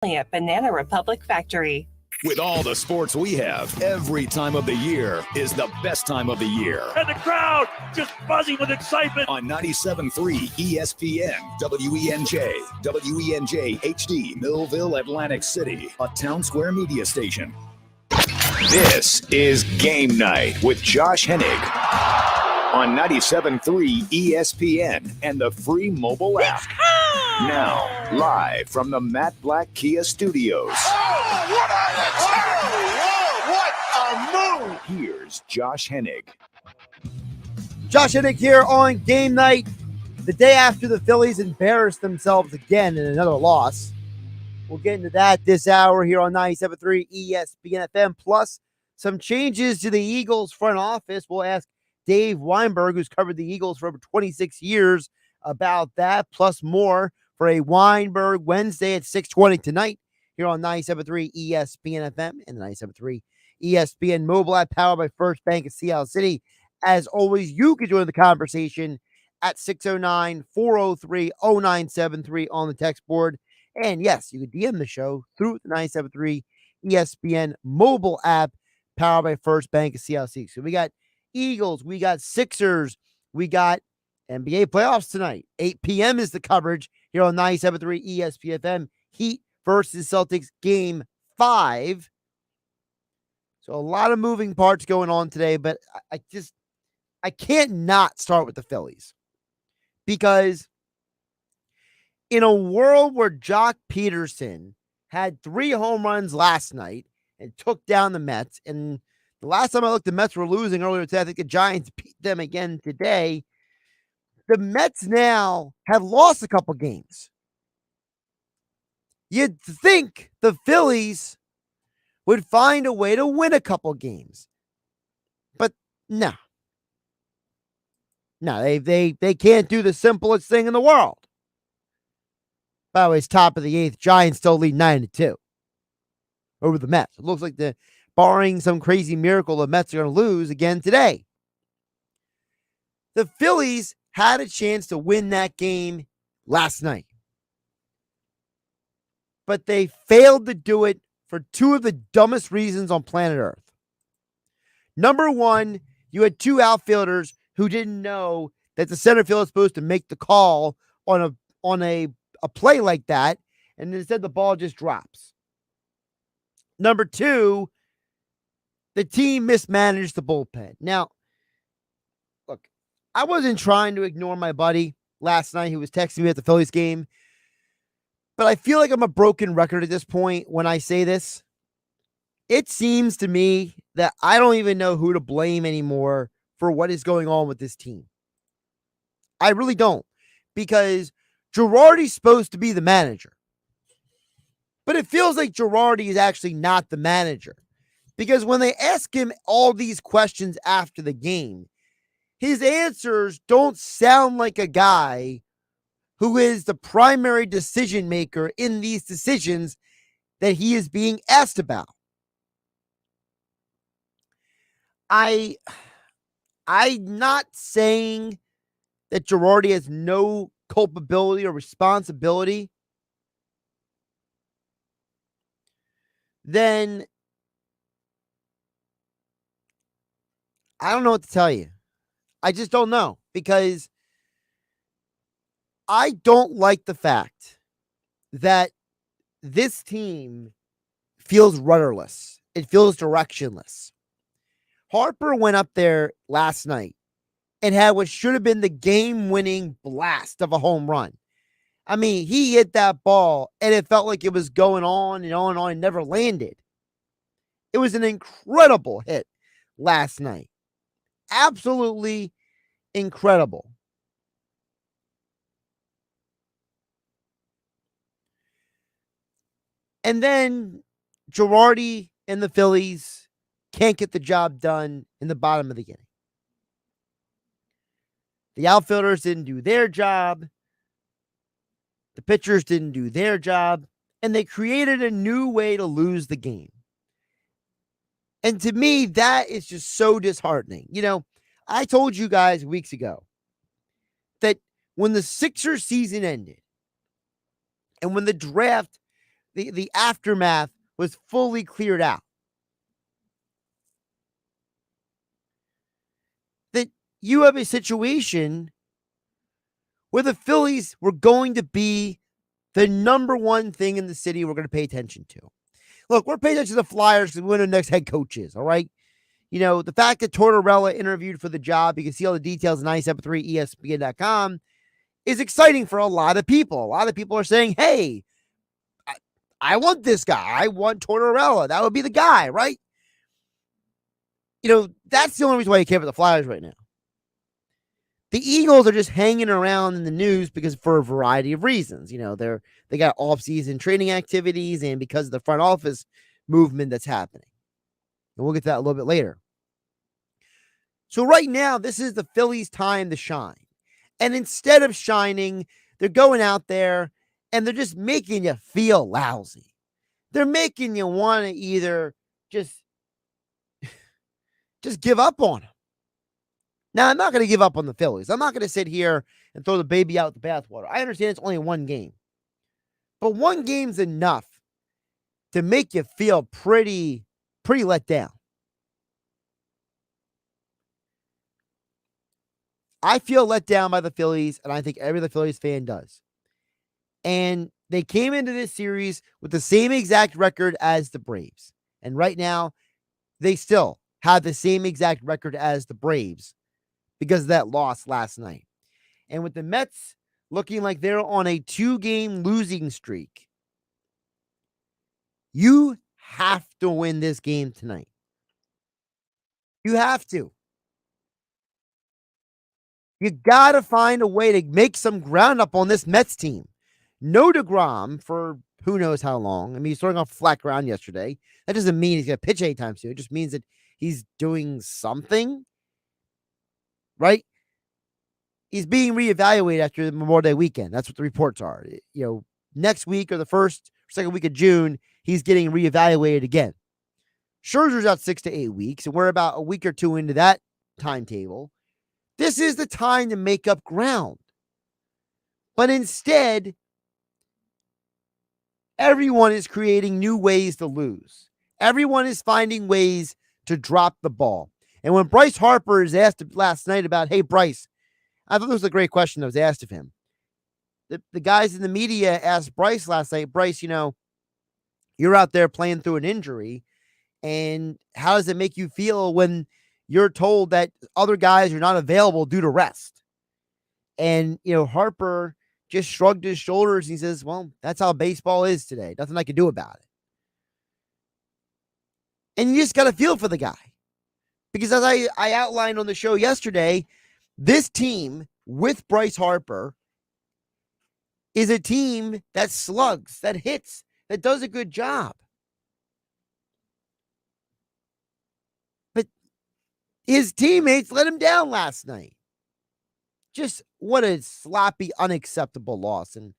at Banana Republic Factory. With all the sports we have, every time of the year is the best time of the year. And the crowd just buzzing with excitement. On 97.3 ESPN, WENJ HD, Millville, Atlantic City, a Town Square media station. This is Game Night with Josh Hennig on 97.3 ESPN and the free mobile app. Now, live from the Matt Black Kia Studios. What a move! Here's Josh Hennig. Josh Hennig here on Game Night, the day after the Phillies embarrassed themselves again in another loss. We'll get into that this hour here on 97.3 ESPN FM, plus some changes to the Eagles front office. We'll ask Dave Weinberg, who's covered the Eagles for over 26 years, about that, plus more for a Weinberg Wednesday at 6:20 tonight here on 97.3 ESPN FM and the 97.3 ESPN mobile app powered by First Bank of Seattle City. As always, you can join the conversation at 609-403-0973 on the text board. And yes, you can DM the show through the 97.3 ESPN mobile app powered by First Bank of Seattle City. So we got Eagles, we got Sixers, we got NBA playoffs tonight. 8 p.m. is the coverage here on 97.3 ESPN. Heat versus Celtics game 5. So a lot of moving parts going on today, but I can't not start with the Phillies. Because in a world where Jock Peterson had 3 home runs last night and took down the Mets, and the last time I looked, the Mets were losing earlier today. I think the Giants beat them again today. The Mets now have lost a couple games. You'd think the Phillies would find a way to win a couple games. But no. No, they can't do the simplest thing in the world. By the way, it's top of the 8th. Giants still lead 9-2 over the Mets. It looks like barring some crazy miracle, the Mets are going to lose again today. The Phillies had a chance to win that game last night. But they failed to do it for 2 of the dumbest reasons on planet Earth. Number one, you had 2 outfielders who didn't know that the center field is supposed to make the call on a play like that, and instead the ball just drops. Number 2, the team mismanaged the bullpen. Now, look, I wasn't trying to ignore my buddy last night who was texting me at the Phillies game, but I feel like I'm a broken record at this point when I say this. It seems to me that I don't even know who to blame anymore for what is going on with this team. I really don't, because Girardi's supposed to be the manager. But it feels like Girardi is actually not the manager, because when they ask him all these questions after the game, his answers don't sound like a guy who is the primary decision maker in these decisions that he is being asked about. I'm not saying that Girardi has no culpability or responsibility. Then I don't know what to tell you. I just don't know, because I don't like the fact that this team feels rudderless. It feels directionless. Harper went up there last night and had what should have been the game-winning blast of a home run. I mean, he hit that ball, and it felt like it was going on and on and on and never landed. It was an incredible hit last night. Absolutely incredible. And then Girardi and the Phillies can't get the job done in the bottom of the inning. The outfielders didn't do their job. The pitchers didn't do their job. And they created a new way to lose the game. And to me, that is just so disheartening. You know, I told you guys weeks ago that when the Sixers season ended and when the draft, the aftermath was fully cleared out. That you have a situation where the Phillies were going to be the number one thing in the city we're going to pay attention to. Look, we're paying attention to the Flyers because we know who the next head coach is, all right? You know, the fact that Tortorella interviewed for the job, you can see all the details on 973ESPN.com, is exciting for a lot of people. A lot of people are saying, hey, I want this guy. I want Tortorella. That would be the guy, right? You know, that's the only reason why you care about the Flyers right now. The Eagles are just hanging around in the news because for a variety of reasons. You know, they got off-season training activities and because of the front office movement that's happening. And we'll get to that a little bit later. So right now, this is the Phillies' time to shine. And instead of shining, they're going out there and they're just making you feel lousy. They're making you want to either just give up on them. Now, I'm not going to give up on the Phillies. I'm not going to sit here and throw the baby out with the bathwater. I understand it's only one game. But one game's enough to make you feel pretty let down. I feel let down by the Phillies, and I think every other Phillies fan does. And they came into this series with the same exact record as the Braves. And right now, they still have the same exact record as the Braves because of that loss last night. And with the Mets looking like they're on a 2-game losing streak, you have to win this game tonight. You have to. You got to find a way to make some ground up on this Mets team. No DeGrom for who knows how long. I mean, he's throwing off flat ground yesterday. That doesn't mean he's going to pitch anytime soon. It just means that he's doing something, right? He's being reevaluated after the Memorial Day weekend. That's what the reports are. You know, next week or the first or second week of June, he's getting reevaluated again. Scherzer's out 6 to 8 weeks, and we're about a week or two into that timetable. This is the time to make up ground. But instead, everyone is creating new ways to lose. Everyone is finding ways to drop the ball. And when Bryce Harper is asked last night about, hey, Bryce, I thought this was a great question that was asked of him. The guys in the media asked Bryce last night, Bryce, you know, you're out there playing through an injury, and how does it make you feel when you're told that other guys are not available due to rest? And, you know, Harper just shrugged his shoulders and he says, well, that's how baseball is today. Nothing I can do about it. And you just got to feel for the guy. Because as I outlined on the show yesterday, this team with Bryce Harper is a team that slugs, that hits, that does a good job. But his teammates let him down last night. Just what a sloppy, unacceptable loss. And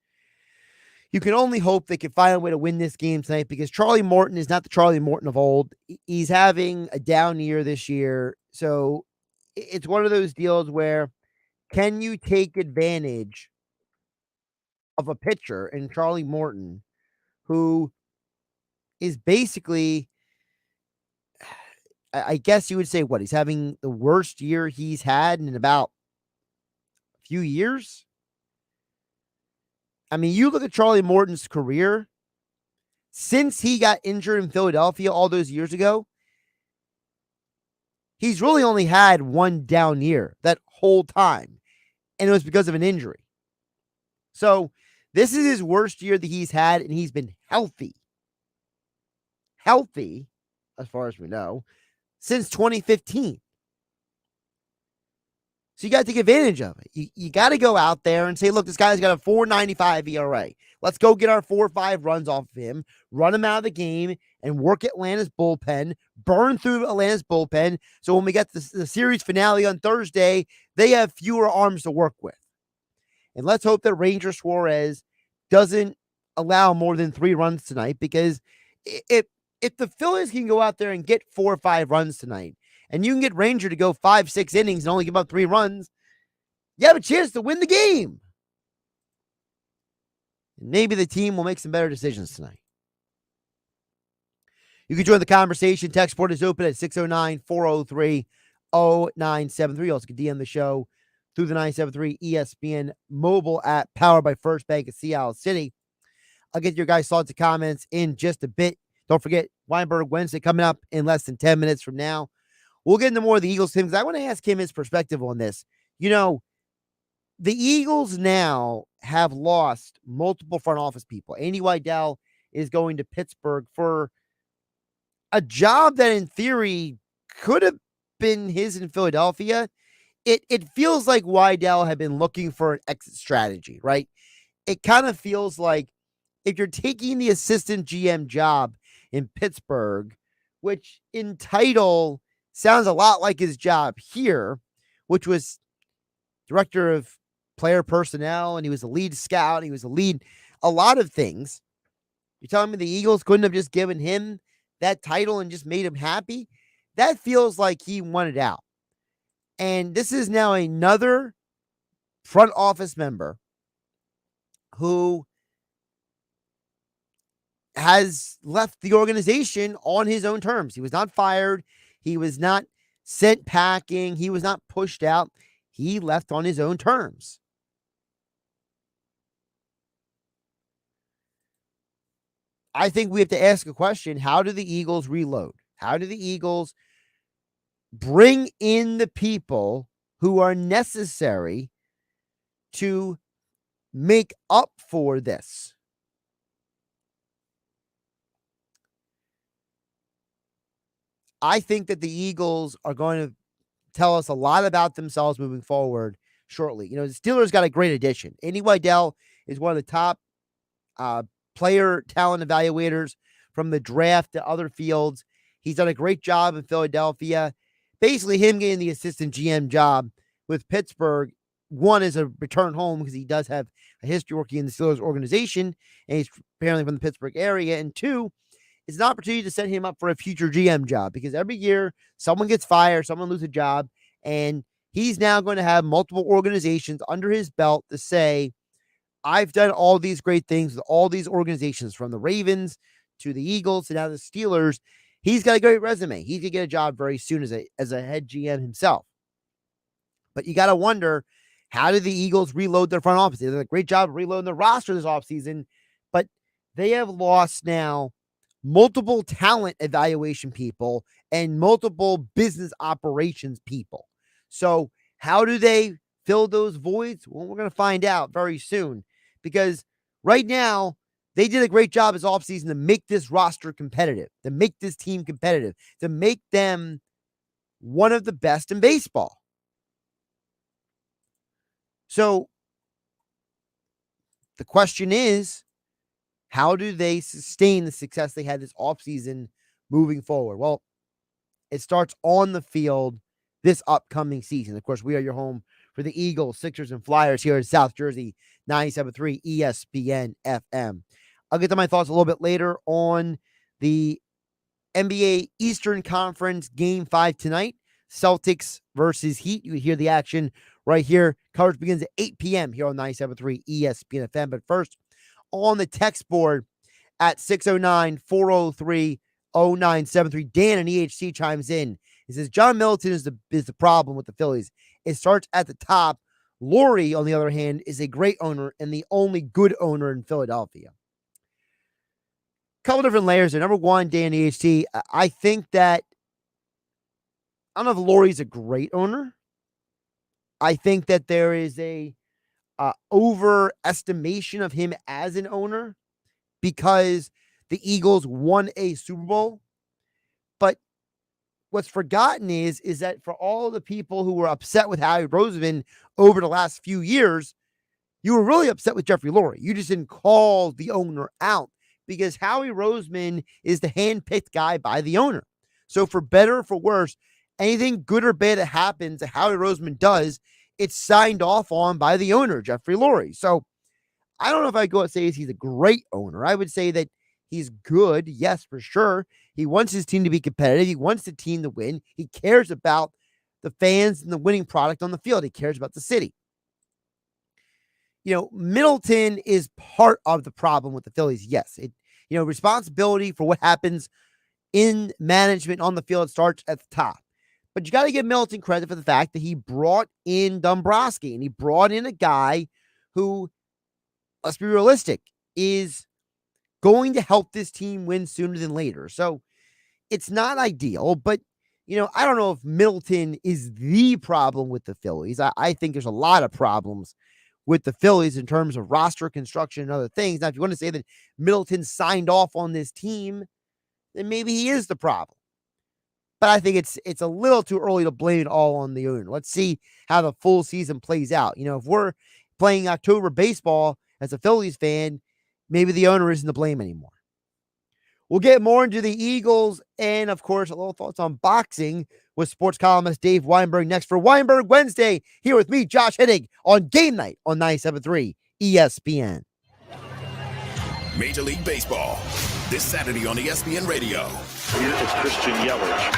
you can only hope they can find a way to win this game tonight because Charlie Morton is not the Charlie Morton of old. He's having a down year this year. So it's one of those deals where can you take advantage of a pitcher in Charlie Morton who is basically, I guess you would say what, he's having the worst year he's had in about a few years? I mean, you look at Charlie Morton's career, since he got injured in Philadelphia all those years ago, he's really only had one down year that whole time, and it was because of an injury. So this is his worst year that he's had, and he's been healthy, as far as we know, since 2015. So you got to take advantage of it. You got to go out there and say, look, this guy's got a 4.95 ERA. Let's go get our 4 or 5 runs off of him, run him out of the game, and work Atlanta's bullpen, burn through Atlanta's bullpen. So when we get the series finale on Thursday, they have fewer arms to work with. And let's hope that Ranger Suarez doesn't allow more than 3 runs tonight, because if the Phillies can go out there and get 4 or 5 runs tonight, and you can get Ranger to go 5-6 innings and only give up 3 runs, you have a chance to win the game. And maybe the team will make some better decisions tonight. You can join the conversation. Text board is open at 609-403-0973. Also can DM the show through the 973 ESPN mobile app powered by First Bank of Seattle City. I'll get your guys' thoughts and comments in just a bit. Don't forget, Weinberg Wednesday coming up in less than 10 minutes from now. We'll get into more of the Eagles team because I want to ask him his perspective on this. You know, the Eagles now have lost multiple front office people. Andy Weidel is going to Pittsburgh for a job that in theory could have been his in Philadelphia. It feels like Weidel had been looking for an exit strategy, right? It kind of feels like if you're taking the assistant GM job in Pittsburgh, which in title sounds a lot like his job here, which was director of player personnel, and he was a lead scout, he was a lot of things. You're telling me the Eagles couldn't have just given him that title and just made him happy? That feels like he wanted out. And this is now another front office member who has left the organization on his own terms. He was not fired. He was not sent packing. He was not pushed out. He left on his own terms. I think we have to ask a question. How do the Eagles reload? How do the Eagles bring in the people who are necessary to make up for this? I think that the Eagles are going to tell us a lot about themselves moving forward shortly. You know, the Steelers got a great addition. Andy Weidel is one of the top player talent evaluators from the draft to other fields. He's done a great job in Philadelphia. Basically, him getting the assistant GM job with Pittsburgh, one is a return home because he does have a history working in the Steelers organization, and he's apparently from the Pittsburgh area. And two, it's an opportunity to set him up for a future GM job because every year someone gets fired, someone loses a job, and he's now going to have multiple organizations under his belt to say, I've done all these great things with all these organizations, from the Ravens to the Eagles to now the Steelers. He's got a great resume. He's going to get a job very soon as a head GM himself. But you got to wonder, how did the Eagles reload their front office? They did a great job of reloading the roster this offseason, but they have lost now multiple talent evaluation people and multiple business operations people. So how do they fill those voids? Well, we're going to find out very soon, because right now they did a great job this offseason to make this roster competitive, to make this team competitive, to make them one of the best in baseball. So the question is, how do they sustain the success they had this offseason moving forward? Well, it starts on the field this upcoming season. Of course, we are your home for the Eagles, Sixers, and Flyers here in South Jersey, 97.3 ESPN FM. I'll get to my thoughts a little bit later on the NBA Eastern Conference Game 5 tonight, Celtics versus Heat. You hear the action right here. Coverage begins at 8 p.m. here on 97.3 ESPN FM. But first, on the text board at 609-403-0973, Dan and EHC chimes in. He says, John Middleton is the problem with the Phillies. It starts at the top. Laurie, on the other hand, is a great owner and the only good owner in Philadelphia. Couple different layers there. Number one, Dan EHC, I think that, I don't know if Laurie's a great owner. I think that there is a overestimation of him as an owner because the Eagles won a Super Bowl. But what's forgotten is that for all the people who were upset with Howie Roseman over the last few years, you were really upset with Jeffrey Lurie. You just didn't call the owner out because Howie Roseman is the handpicked guy by the owner. So for better or for worse, anything good or bad that happens that Howie Roseman does, it's signed off on by the owner, Jeffrey Lurie. So I don't know if I'd go and say he's a great owner. I would say that he's good. Yes, for sure. He wants his team to be competitive. He wants the team to win. He cares about the fans and the winning product on the field. He cares about the city. You know, Middleton is part of the problem with the Phillies. Yes, responsibility for what happens in management on the field. It starts at the top. But you got to give Middleton credit for the fact that he brought in Dombrowski, and he brought in a guy who, let's be realistic, is going to help this team win sooner than later. So it's not ideal, but, I don't know if Middleton is the problem with the Phillies. I think there's a lot of problems with the Phillies in terms of roster construction and other things. Now, if you want to say that Middleton signed off on this team, then maybe he is the problem. But I think it's a little too early to blame it all on the owner. Let's see how the full season plays out. If we're playing October baseball as a Phillies fan, maybe the owner isn't to blame anymore. We'll get more into the Eagles and, of course, a little thoughts on boxing with sports columnist Dave Weinberg next for Weinberg Wednesday, here with me, Josh Hennig, on Game Night on 97.3 ESPN. Major League Baseball, this Saturday on ESPN Radio. Here is Christian Yelich.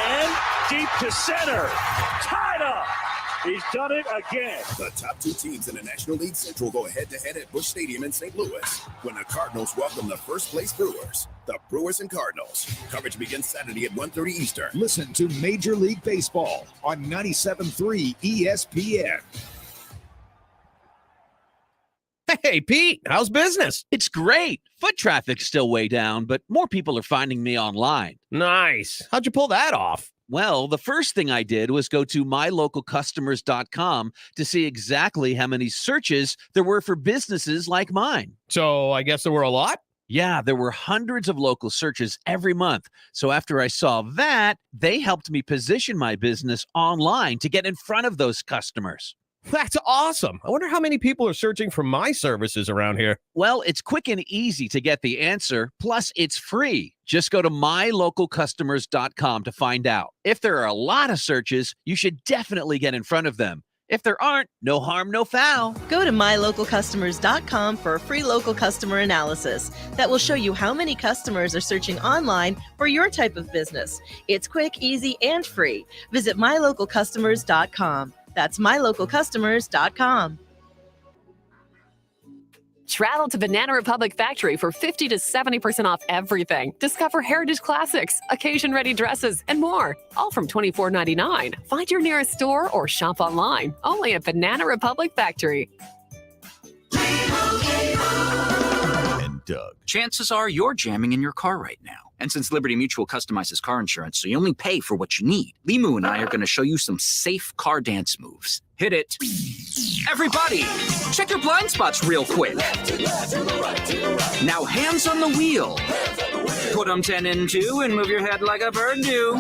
And deep to center. Tied up. He's done it again. The top two teams in the National League Central go head-to-head at Busch Stadium in St. Louis when the Cardinals welcome the first-place Brewers. The Brewers and Cardinals. Coverage begins Saturday at 1:30 Eastern. Listen to Major League Baseball on 97.3 ESPN. Hey, Pete, how's business? It's great. Foot traffic's still way down, but more people are finding me online. Nice. How'd you pull that off? Well, the first thing I did was go to mylocalcustomers.com to see exactly how many searches there were for businesses like mine. So I guess there were a lot? Yeah, there were hundreds of local searches every month. So after I saw that, they helped me position my business online to get in front of those customers. That's awesome. I wonder how many people are searching for my services around here. Well, it's quick and easy to get the answer. Plus, it's free. Just go to mylocalcustomers.com to find out. If there are a lot of searches, you should definitely get in front of them. If there aren't, no harm, no foul. Go to mylocalcustomers.com for a free local customer analysis that will show you how many customers are searching online for your type of business. It's quick, easy, and free. Visit mylocalcustomers.com. That's mylocalcustomers.com. Travel to Banana Republic Factory for 50 to 70% off everything. Discover heritage classics, occasion-ready dresses, and more. All from $24.99. Find your nearest store or shop online. Only at Banana Republic Factory. And Doug. Chances are you're jamming in your car right now. And since Liberty Mutual customizes car insurance so you only pay for what you need, Limu and I are going to show you some safe car dance moves. Hit it. Everybody, check your blind spots real quick. Now hands on the wheel. Put them 10 and 2 and move your head like a bird do.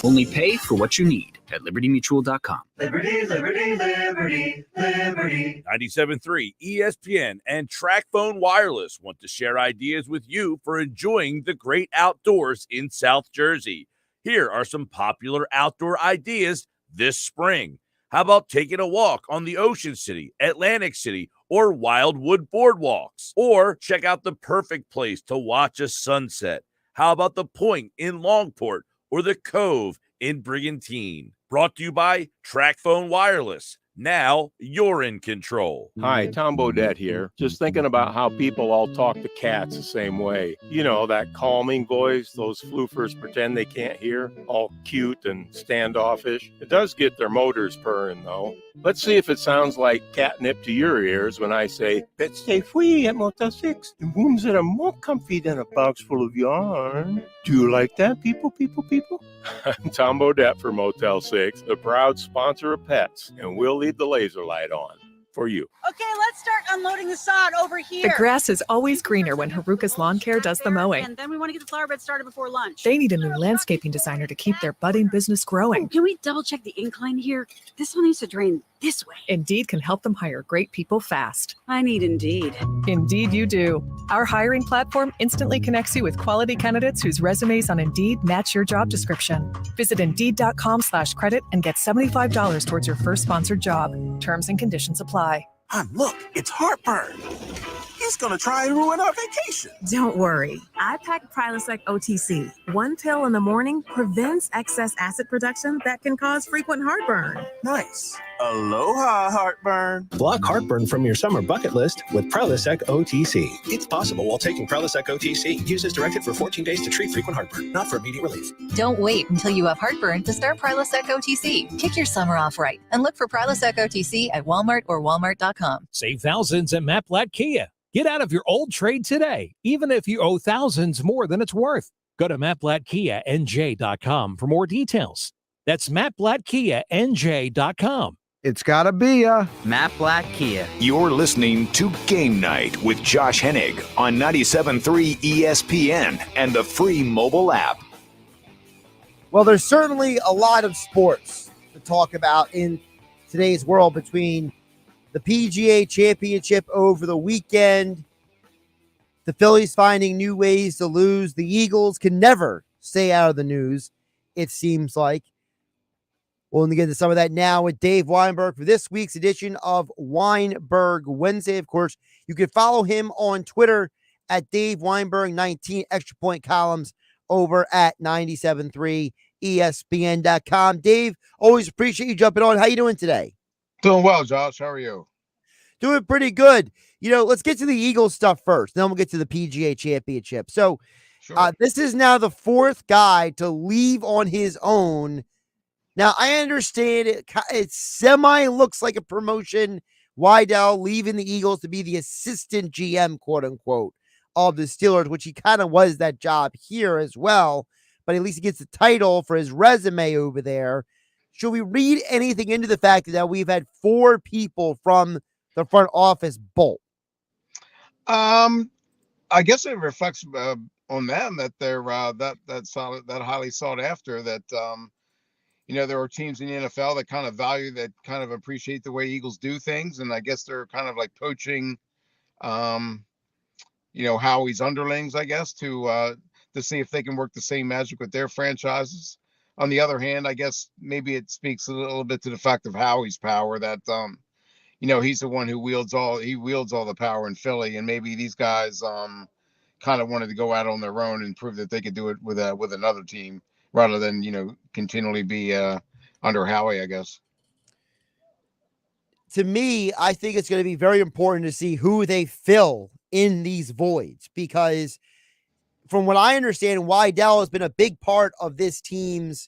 Only pay for what you need at libertymutual.com. Liberty, liberty, liberty, liberty. 97.3 ESPN and TrackPhone Wireless want to share ideas with you for enjoying the great outdoors in South Jersey. Here are some popular outdoor ideas this spring. How about taking a walk on the Ocean City, Atlantic City, or Wildwood boardwalks? Or check out the perfect place to watch a sunset. How about the Point in Longport or the Cove in Brigantine? Brought to you by TrackPhone Wireless. Now you're in control. Hi, Tom Bodette here. Just thinking about how people all talk to cats the same way. You know, that calming voice those floofers pretend they can't hear, all cute and standoffish. It does get their motors purring, though. Let's see if it sounds like catnip to your ears when I say, pets stay free at Motel 6. The rooms that are more comfy than a box full of yarn. Do you like that, people? I'm Tom Bodette for Motel 6, the proud sponsor of pets, and we'll leave the laser light on for you. Okay, let's start unloading the sod over here. The grass is always greener when Haruka's Lawn Care does the mowing. And then we want to get the flower bed started before lunch. They need a new landscaping designer to keep their budding business growing. Oh, can we double check the incline here? This one needs to drain this way. Indeed can help them hire great people fast. I need Indeed. Indeed you do. Our hiring platform instantly connects you with quality candidates whose resumes on Indeed match your job description. Visit Indeed.com/credit and get $75 towards your first sponsored job. Terms and conditions apply. Look, it's heartburn. He's going to try and ruin our vacation. Don't worry. I packed Prilosec OTC. One pill in the morning prevents excess acid production that can cause frequent heartburn. Nice. Aloha, heartburn. Block heartburn from your summer bucket list with Prilosec OTC. It's possible while taking Prilosec OTC. Use as directed for 14 days to treat frequent heartburn, not for immediate relief. Don't wait until you have heartburn to start Prilosec OTC. Kick your summer off right and look for Prilosec OTC at Walmart or Walmart.com. Save thousands at Matt Blatt Kia. Get out of your old trade today, even if you owe thousands more than it's worth. Go to MattBlattKiaNJ.com for more details. That's MattBlattKiaNJ.com. It's gotta be Matt Blatt Kia. You're listening to Game Night with Josh Hennig on 97.3 ESPN and the free mobile app. Well, there's certainly a lot of sports to talk about in today's world between the PGA Championship over the weekend, the Phillies finding new ways to lose. The Eagles can never stay out of the news, it seems like. We'll get into some of that now with Dave Weinberg for this week's edition of Weinberg Wednesday. Of course, you can follow him on Twitter at Dave Weinberg 19, extra point columns over at 97.3 ESPN.com. Dave, always appreciate you jumping on. How you doing today? Doing well, Josh. How are you? Doing pretty good. You know, let's get to the Eagles stuff first. Then we'll get to the PGA Championship. So this is now the fourth guy to leave on his own. Now, I understand it semi looks like a promotion. Weidel leaving the Eagles to be the assistant GM, quote unquote, of the Steelers, which he kind of was that job here as well. But at least he gets the title for his resume over there. Should we read anything into the fact that we've had four people from the front office bolt? I guess it reflects on them that they're that highly sought after. That there are teams in the NFL that kind of value, that kind of appreciate the way Eagles do things, and I guess they're kind of like poaching, Howie's underlings, I guess, to see if they can work the same magic with their franchises. On the other hand, I guess maybe it speaks a little bit to the fact of Howie's power that, he's the one who wields all the power in Philly. And maybe these guys kind of wanted to go out on their own and prove that they could do it with another team rather than, continually be under Howie, I guess. To me, I think it's going to be very important to see who they fill in these voids, because from what I understand, Weidel has been a big part of this team's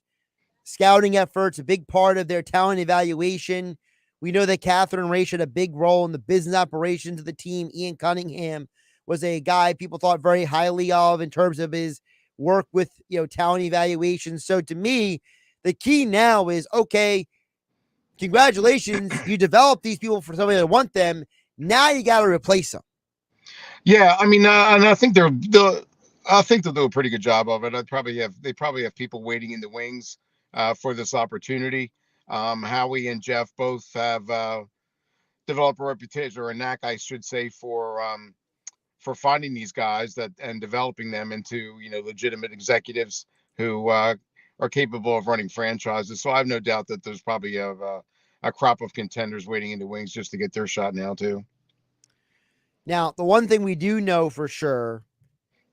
scouting efforts, a big part of their talent evaluation. We know that Catherine Raish had a big role in the business operations of the team. Ian Cunningham was a guy people thought very highly of in terms of his work with, talent evaluation. So to me, the key now is, okay, congratulations, you developed these people for somebody that want them. Now you got to replace them. Yeah, I mean, and I think they'll do a pretty good job of it. They probably have people waiting in the wings for this opportunity. Howie and Jeff both have developed a reputation, or a knack, I should say, for finding these guys and developing them into legitimate executives who are capable of running franchises. So I have no doubt that there's probably a crop of contenders waiting in the wings just to get their shot now too. Now, the one thing we do know for sure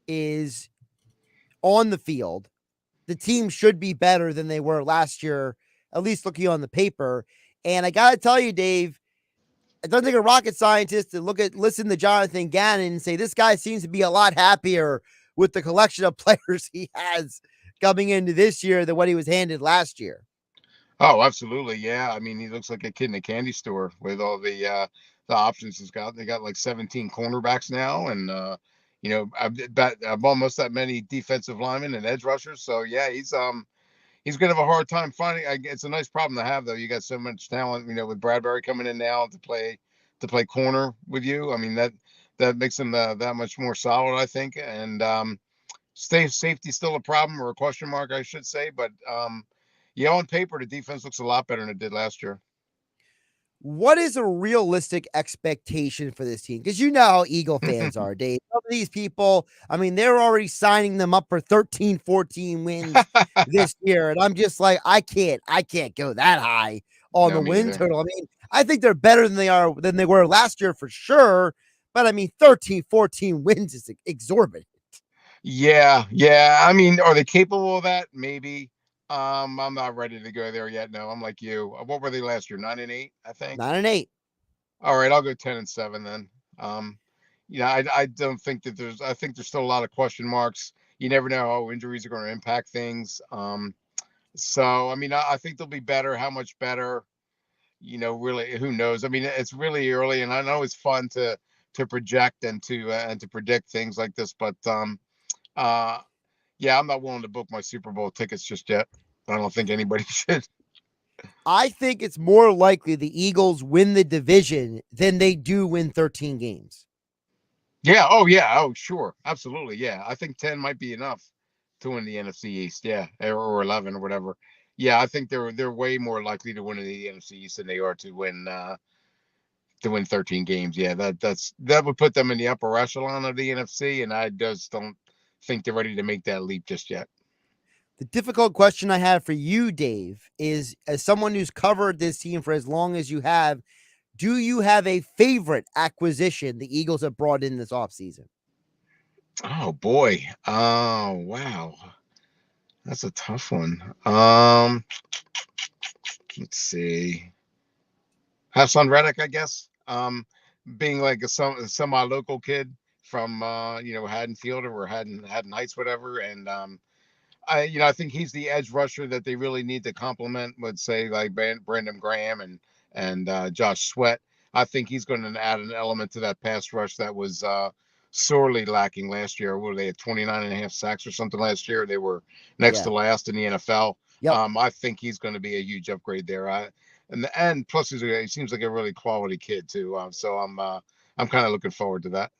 is on the field, the team should be better than they were last year, at least looking on the paper. And I got to tell you, Dave, it doesn't take a rocket scientist to listen to Jonathan Gannon and say, this guy seems to be a lot happier with the collection of players he has coming into this year than what he was handed last year. Oh, absolutely. Yeah. I mean, he looks like a kid in a candy store with all the options he's got. They got like 17 cornerbacks now. And, I've almost that many defensive linemen and edge rushers. So yeah, he's going to have a hard time finding. It's a nice problem to have, though. You got so much talent, with Bradbury coming in now to play corner with you. I mean, that makes him that much more solid, I think. And safety still a problem, or a question mark, I should say. But on paper, the defense looks a lot better than it did last year. What is a realistic expectation for this team? Because you know how Eagle fans are, Dave. Some of these people, I mean, they're already signing them up for 13, 14 wins this year. And I'm just like, I can't go that high on the win total. I mean, I think they're better than they were last year for sure. But I mean, 13, 14 wins is exorbitant. Yeah, yeah. I mean, are they capable of that? Maybe. I'm not ready to go there yet. No, I'm like you. What were they last year? 9-8, I think. 9-8. All right, I'll go 10-7 then. Um, I don't think that I think there's still a lot of question marks. You never know how injuries are going to impact things. So I mean, I think they'll be better. How much better? Really, who knows? I mean, it's really early, and I know it's fun to project and to predict things like this, but uh, yeah, I'm not willing to book my Super Bowl tickets just yet. I don't think anybody should. I think it's more likely the Eagles win the division than they do win 13 games. Yeah. Oh, yeah. Oh, sure. Absolutely. Yeah. I think 10 might be enough to win the NFC East. Yeah. Or 11 or whatever. Yeah. I think they're way more likely to win the NFC East than they are to win 13 games. Yeah. That would put them in the upper echelon of the NFC. And I just don't think they're ready to make that leap just yet. The difficult question I have for you, Dave, is as someone who's covered this team for as long as you have, do you have a favorite acquisition the Eagles have brought in this offseason? Oh, boy. Oh, wow. That's a tough one. Let's see. Hassan Reddick, I guess. Being like a semi-local kid from Haddonfield or Haddon Heights, whatever, and I think he's the edge rusher that they really need to complement with, say, like Brandon Graham and Josh Sweat. I think he's going to add an element to that pass rush that was sorely lacking last year. Where they had 29.5 sacks or something last year. They were next to last in the NFL. Yep. I think he's going to be a huge upgrade there. And plus he seems like a really quality kid too. So I'm kind of looking forward to that.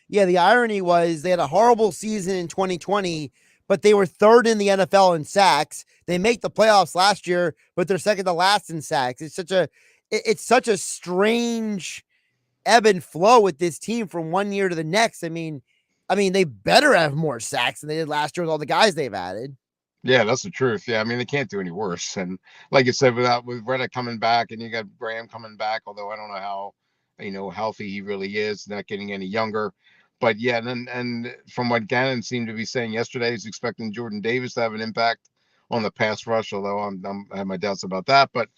Yeah, the irony was they had a horrible season in 2020, but they were third in the NFL in sacks. They make the playoffs last year, but they're second to last in sacks. It's such a strange ebb and flow with this team from one year to the next. I mean, they better have more sacks than they did last year with all the guys they've added. Yeah, that's the truth. Yeah, I mean, they can't do any worse. And like you said, with Reddick coming back and you got Graham coming back, although I don't know how healthy he really is, not getting any younger. But yeah, and from what Gannon seemed to be saying yesterday, he's expecting Jordan Davis to have an impact on the pass rush, although I have my doubts about that. But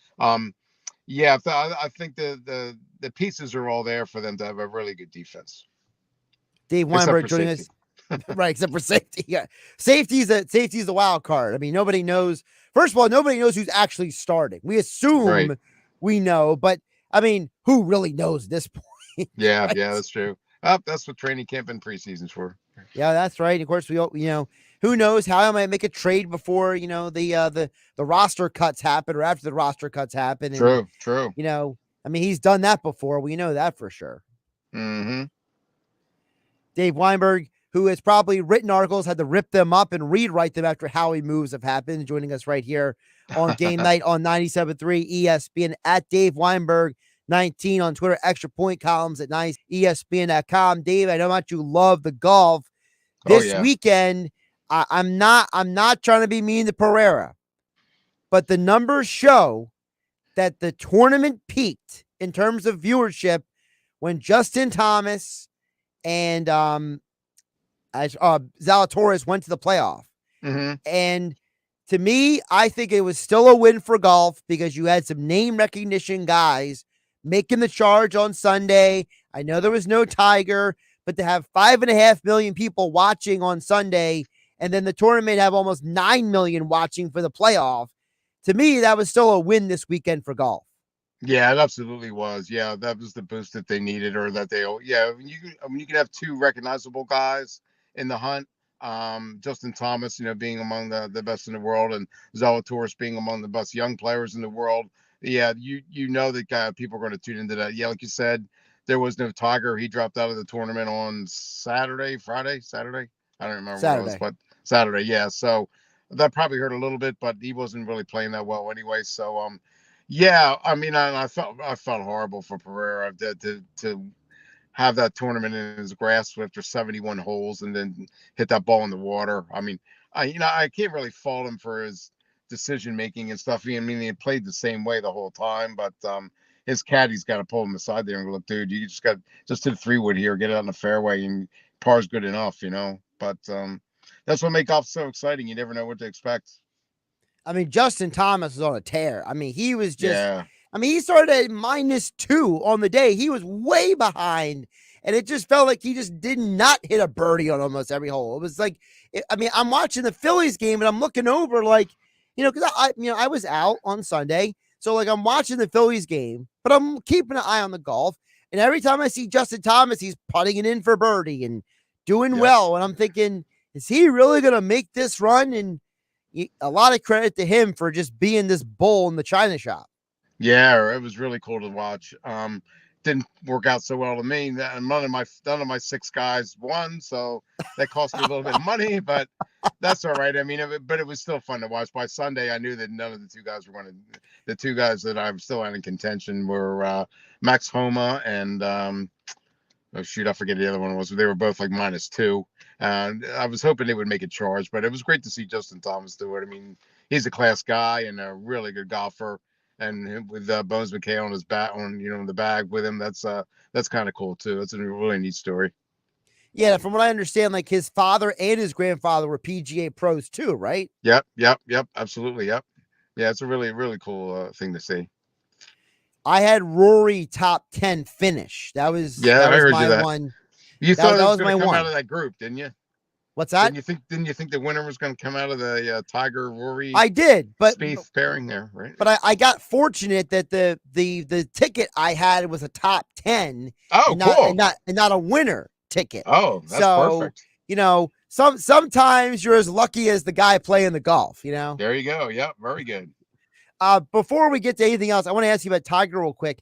yeah, I think the pieces are all there for them to have a really good defense. Dave Weinberg joining us. Right, except for safety. Yeah. Safety's the wild card. I mean, nobody knows. First of all, nobody knows who's actually starting. We assume we know, but I mean, who really knows at this point? Yeah, right? Yeah, that's true. That's what training camp and preseason's for. Yeah, that's right. Of course, we who knows how I might make a trade before the roster cuts happen or after the roster cuts happen. And, True. I mean, he's done that before. We know that for sure. Mm-hmm. Dave Weinberg, who has probably written articles, had to rip them up and rewrite them after Howie moves have happened, joining us right here on Game Night on 97.3 ESPN at Dave Weinberg 19 on Twitter, extra point columns at ESPN.com. Dave, I know how much you love the golf. This weekend, I'm not trying to be mean to Pereira, but the numbers show that the tournament peaked in terms of viewership when Justin Thomas and Zalatoris went to the playoff. Mm-hmm. And to me, I think it was still a win for golf because you had some name recognition guys making the charge on Sunday. I know there was no Tiger, but to have 5.5 million people watching on Sunday and then the tournament have almost 9 million watching for the playoff, to me, that was still a win this weekend for golf. Yeah, it absolutely was. Yeah, that was the boost that they needed, or that when you could have two recognizable guys in the hunt, Justin Thomas, being among the best in the world, and Zalatoris being among the best young players in the world. Yeah, that people are going to tune into that. Yeah, like you said, there was no Tiger. He dropped out of the tournament on Saturday. I don't remember what it was, but Saturday. Yeah, so that probably hurt a little bit, but he wasn't really playing that well anyway. So yeah, I mean, I felt horrible for Pereira to have that tournament in his grasp after 71 holes and then hit that ball in the water. I mean, I can't really fault him for his decision making and stuff. I mean, he played the same way the whole time, but his caddy's got to pull him aside there and go, look, dude, you just got just hit a 3-wood here, get it out in the fairway, and par's good enough, But that's what makes golf so exciting. You never know what to expect. I mean, Justin Thomas was on a tear. I mean, he was just. Yeah. I mean, he started at -2 on the day. He was way behind, and it just felt like he just did not hit a birdie on almost every hole. It was like, I mean, I'm watching the Phillies game, and I'm looking over like, because I was out on Sunday, so like I'm watching the Phillies game, but I'm keeping an eye on the golf. And every time I see Justin Thomas, he's putting it in for birdie and doing well. And I'm thinking, is he really going to make this run? And a lot of credit to him for just being this bull in the china shop. Yeah, it was really cool to watch. Didn't work out so well to me. None of my 6 guys won, so that cost me a little bit of money, but that's all right. I mean, but it was still fun to watch. By Sunday, I knew that none of the 2 guys were going to. The 2 guys that I'm still in contention were Max Homa and oh shoot, I forget the other one was. They were both like -2, and I was hoping they would make a charge, but it was great to see Justin Thomas do it. I mean, he's a class guy and a really good golfer. And with Bones McKay on his bat, the bag with him, that's kind of cool too. That's a really neat story. Yeah, from what I understand, like his father and his grandfather were PGA pros too, right? Yep, absolutely, yep. Yeah, it's a really, really cool thing to see. I had Rory top 10 finish. That was I heard my you that. one. You thought that it was was my going to come one. out of that group, didn't you? What's that? Didn't you think the winner was going to come out of the Tiger Rory? I did, but Spieth pairing there, right? But I got fortunate that the ticket I had was a top 10. Oh, and cool. not a winner ticket. Oh, that's perfect. Sometimes you're as lucky as the guy playing the golf. There you go. Yep, very good. Before we get to anything else, I want to ask you about Tiger real quick.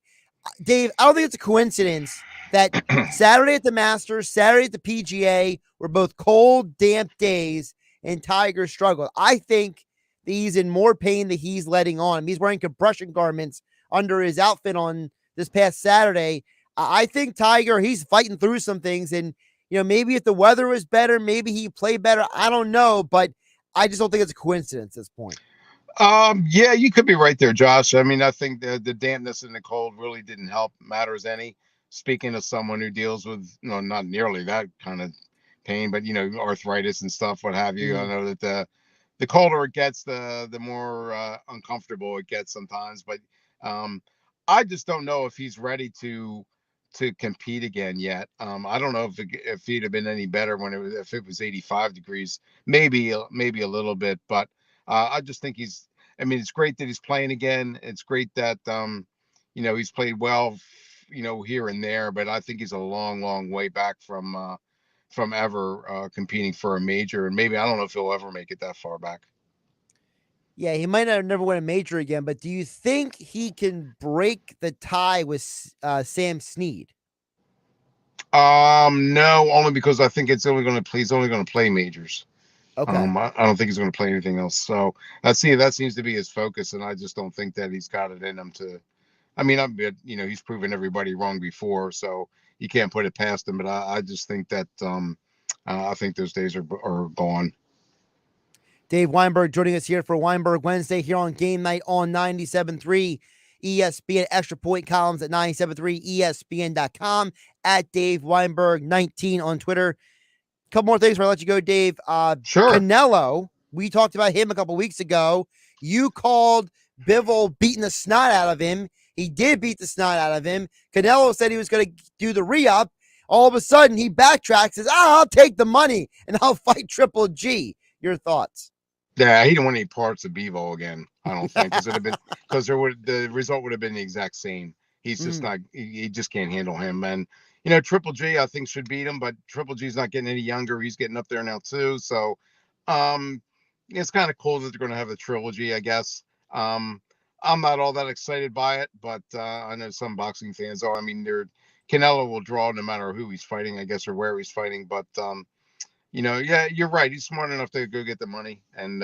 Dave, I don't think it's a coincidence that Saturday at the Masters, Saturday at the PGA were both cold, damp days, and Tiger struggled. I think that he's in more pain than he's letting on. He's wearing compression garments under his outfit on this past Saturday. I think Tiger, he's fighting through some things, and maybe if the weather was better, maybe he played better. I don't know, but I just don't think it's a coincidence at this point. Yeah, you could be right there, Josh. I mean, I think the dampness and the cold really didn't help matters any. Speaking of someone who deals with, not nearly that kind of pain, but arthritis and stuff, what have you. I know that the colder it gets, the more uncomfortable it gets sometimes. But I just don't know if he's ready to compete again yet. I don't know if he'd have been any better if it was 85 degrees, maybe a little bit, but I just think it's great that he's playing again. It's great that he's played well, here and there, but I think he's a long, long way back from ever competing for a major, and maybe I don't know if he'll ever make it that far back. Yeah, he might never win a major again, but do you think he can break the tie with Sam Snead? No, only because I think he's only going to play majors. Okay. I don't think he's going to play anything else. So that seems to be his focus, and I just don't think that he's got it in him to. I mean, he's proven everybody wrong before, so you can't put it past him. But I just think that I think those days are gone. Dave Weinberg joining us here for Weinberg Wednesday here on Game Night on 97.3 ESPN. Extra Point columns at 97.3ESPN.com, at Dave Weinberg 19 on Twitter. Couple more things before I let you go, Dave. Sure. Canelo, we talked about him a couple weeks ago. You called Bivol beating the snot out of him. He did beat the snot out of him. Canelo said he was going to do the re-up. All of a sudden, he backtracks, says, I'll take the money, and I'll fight Triple G. Your thoughts? Yeah, he didn't want any parts of Bivol again, I don't think, because the result would have been the exact same. He's just not, he just can't handle him. And, Triple G, I think, should beat him, but Triple G's not getting any younger. He's getting up there now, too. So, it's kind of cool that they're going to have a trilogy, I guess. I'm not all that excited by it, but I know some boxing fans are. I mean, Canelo will draw no matter who he's fighting, I guess, or where he's fighting. But, yeah, you're right. He's smart enough to go get the money. And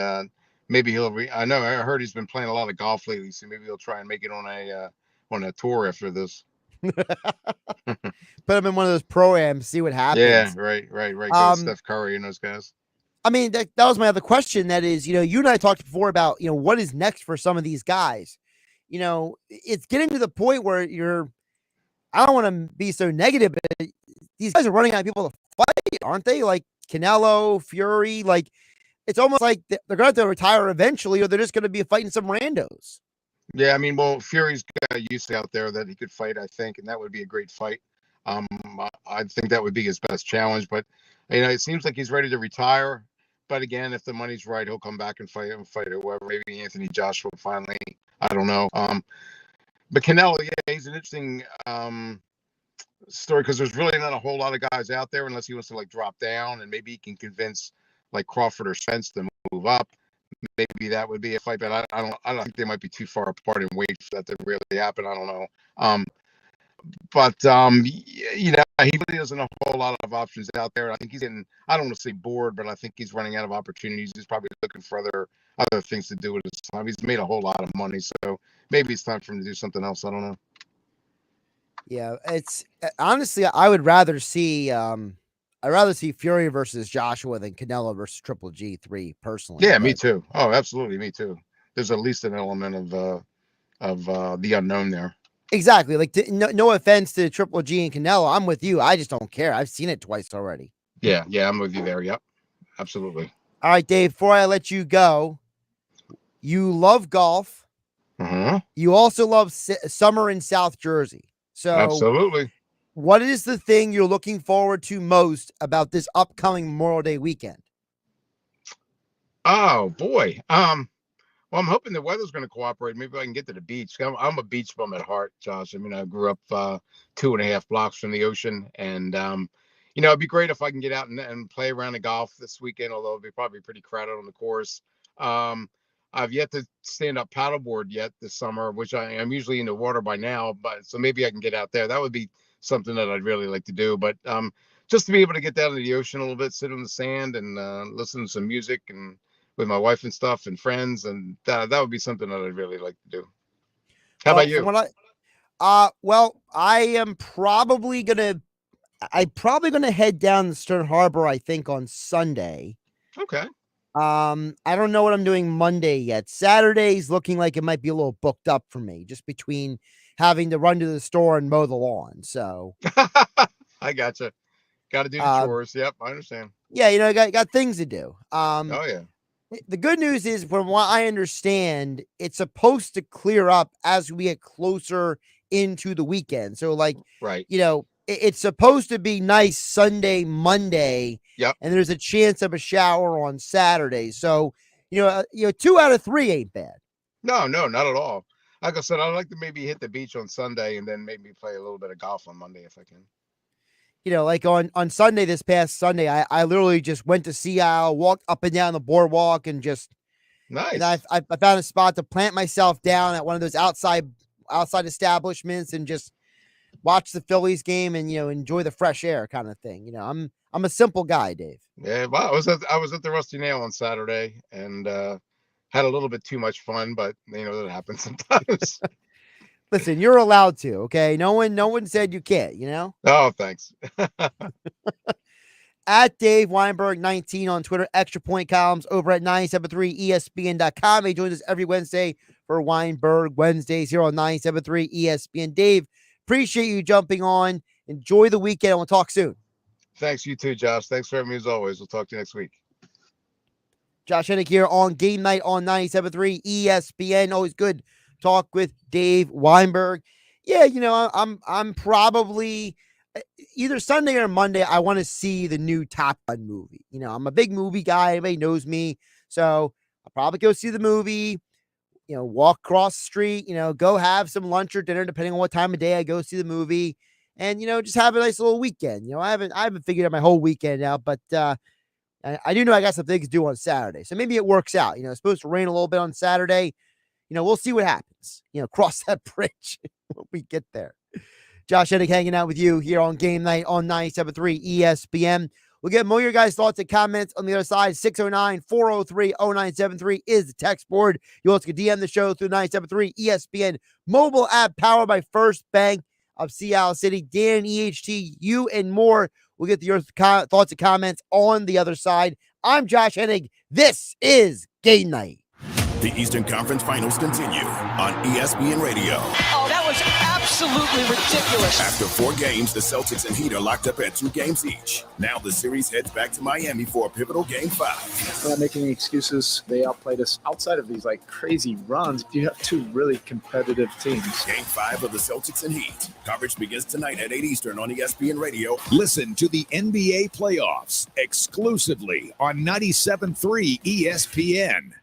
maybe I heard he's been playing a lot of golf lately, so maybe he'll try and make it on a tour after this. Put him in one of those pro-ams, see what happens. Yeah, right. Go Steph Curry and those guys. I mean, that was my other question. That is, you and I talked before about, what is next for some of these guys. it's getting to the point where I don't want to be so negative, but these guys are running out of people to fight, aren't they? Like Canelo, Fury, like it's almost like they're going to have to retire eventually, or they're just going to be fighting some randos. Yeah, I mean, well, Fury's got a UC out there that he could fight, I think, and that would be a great fight. I think that would be his best challenge, but it seems like he's ready to retire. But again, if the money's right, he'll come back and fight whoever. Maybe Anthony Joshua finally. I don't know. But Canelo, yeah, he's an interesting story because there's really not a whole lot of guys out there unless he wants to like drop down, and maybe he can convince like Crawford or Spence to move up. Maybe that would be a fight, but I don't think they might be too far apart and wait for that to really happen. I don't know. But he really doesn't have a whole lot of options out there. I think he's getting, I don't want to say bored, but I think he's running out of opportunities. He's probably looking for other things to do with his time. He's made a whole lot of money, so maybe it's time for him to do something else. I don't know. Yeah, it's honestly, I would rather see Fury versus Joshua than Canelo versus Triple G3 personally. Yeah, me too. Oh, absolutely, me too. There's at least an element of the unknown there. Exactly. Like, no offense to Triple G and Canelo. I'm with you. I just don't care. I've seen it twice already. Yeah, I'm with you there. Yep, absolutely. All right, Dave, before I let you go, you love golf. Mm-hmm. You also love summer in South Jersey. So absolutely. What is the thing you're looking forward to most about this upcoming Memorial Day weekend? Oh, boy. Well, I'm hoping the weather's going to cooperate. Maybe I can get to the beach. I'm a beach bum at heart, Josh. I mean, I grew up 2.5 blocks from the ocean. And, it'd be great if I can get out and play around the golf this weekend, although it'll be probably pretty crowded on the course. I've yet to stand up paddleboard yet this summer, which I'm usually in the water by now. But so maybe I can get out there. That would be something that I'd really like to do. But just to be able to get down to the ocean a little bit, sit on the sand and listen to some music and with my wife and stuff and friends, and that would be something that I'd really like to do. How about you? Well, I'm probably gonna head down to Stern Harbor, I think, on Sunday. Okay. I don't know what I'm doing Monday yet. Saturday's looking like it might be a little booked up for me, just between having to run to the store and mow the lawn. So I gotcha. Got to do the chores. Yep, I understand. Yeah, I got things to do. Oh yeah. The good news is, from what I understand, it's supposed to clear up as we get closer into the weekend. So, like, right. It's supposed to be nice Sunday, Monday. Yep. And there's a chance of a shower on Saturday. So, 2 out of 3 ain't bad. No, not at all. Like I said, I'd like to maybe hit the beach on Sunday and then maybe play a little bit of golf on Monday if I can. Like on Sunday, this past Sunday, I literally just went to Sea Isle, walked up and down the boardwalk, and just nice. And I found a spot to plant myself down at one of those outside establishments and just watch the Phillies game and enjoy the fresh air kind of thing. I'm a simple guy, Dave. Yeah, well, I was at the Rusty Nail on Saturday and had a little bit too much fun, but that happens sometimes. Listen, you're allowed to, okay? No one said you can't, Oh, thanks. At Dave Weinberg 19 on Twitter, Extra Point columns over at 973ESPN.com. He joins us every Wednesday for Weinberg Wednesdays here on 973 ESPN. Dave, appreciate you jumping on. Enjoy the weekend, and we'll talk soon. Thanks, you too, Josh. Thanks for having me as always. We'll talk to you next week. Josh Hennig here on Game Night on 97.3 ESPN. Always good talk with Dave Weinberg. Yeah, I'm probably either Sunday or Monday. I want to see the new Top Gun movie. I'm a big movie guy. Everybody knows me. So I'll probably go see the movie, walk across the street, go have some lunch or dinner, depending on what time of day I go see the movie, and, just have a nice little weekend. I haven't figured out my whole weekend out, but I do know I got some things to do on Saturday. So maybe it works out. It's supposed to rain a little bit on Saturday. We'll see what happens. Cross that bridge when we get there. Josh Hennig hanging out with you here on Game Night on 97.3 ESPN. We'll get more of your guys' thoughts and comments on the other side. 609-403-0973 is the text board. You also can DM the show through 97.3 ESPN mobile app powered by First Bank of Seattle City. Dan, EHT, you and more. We'll get your thoughts and comments on the other side. I'm Josh Hennig. This is Game Night. The Eastern Conference Finals continue on ESPN Radio. Oh, that was absolutely ridiculous. After 4 games, the Celtics and Heat are locked up at 2 games each. Now the series heads back to Miami for a pivotal Game 5. I'm not making any excuses. They outplayed us. Outside of these crazy runs, you have 2 really competitive teams. Game 5 of the Celtics and Heat. Coverage begins tonight at 8 Eastern on ESPN Radio. Listen to the NBA Playoffs exclusively on 97.3 ESPN.